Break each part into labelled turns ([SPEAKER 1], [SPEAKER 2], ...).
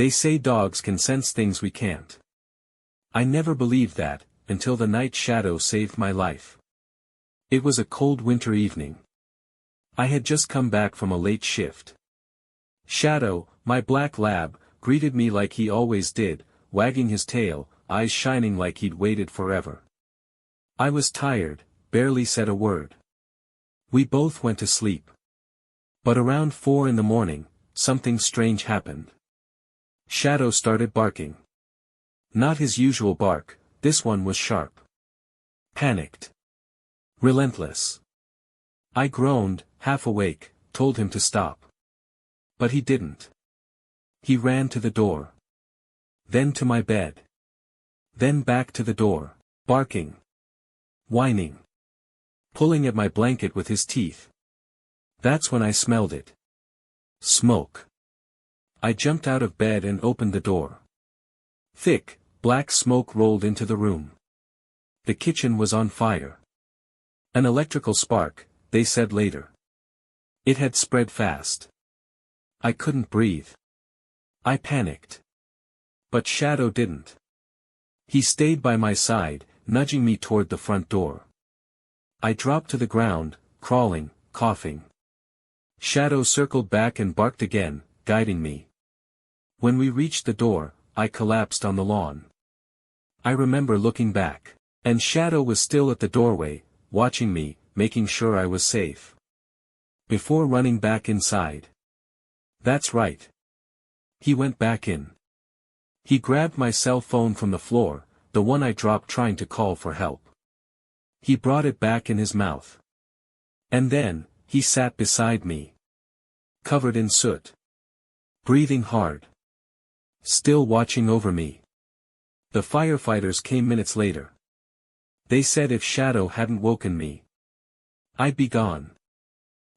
[SPEAKER 1] They say dogs can sense things we can't. I never believed that, until the night Shadow saved my life. It was a cold winter evening. I had just come back from a late shift. Shadow, my black lab, greeted me like he always did, wagging his tail, eyes shining like he'd waited forever. I was tired, barely said a word. We both went to sleep. But around 4 in the morning, something strange happened. Shadow started barking. Not his usual bark, this one was sharp. Panicked. Relentless. I groaned, half awake, told him to stop. But he didn't. He ran to the door. Then to my bed. Then back to the door, barking. Whining. Pulling at my blanket with his teeth. That's when I smelled it. Smoke. I jumped out of bed and opened the door. Thick, black smoke rolled into the room. The kitchen was on fire. An electrical spark, they said later. It had spread fast. I couldn't breathe. I panicked. But Shadow didn't. He stayed by my side, nudging me toward the front door. I dropped to the ground, crawling, coughing. Shadow circled back and barked again, guiding me. When we reached the door, I collapsed on the lawn. I remember looking back, and Shadow was still at the doorway, watching me, making sure I was safe. Before running back inside. That's right. He went back in. He grabbed my cell phone from the floor, the one I dropped trying to call for help. He brought it back in his mouth. And then, he sat beside me. Covered in soot. Breathing hard. Still watching over me. The firefighters came minutes later. They said if Shadow hadn't woken me, I'd be gone.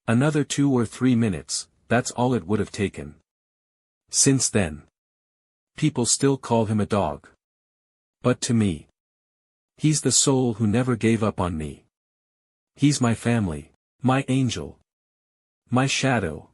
[SPEAKER 1] Another 2 or 3 minutes, that's all it would have taken. Since then, people still call him a dog. But to me, he's the soul who never gave up on me. He's my family, my angel. My Shadow.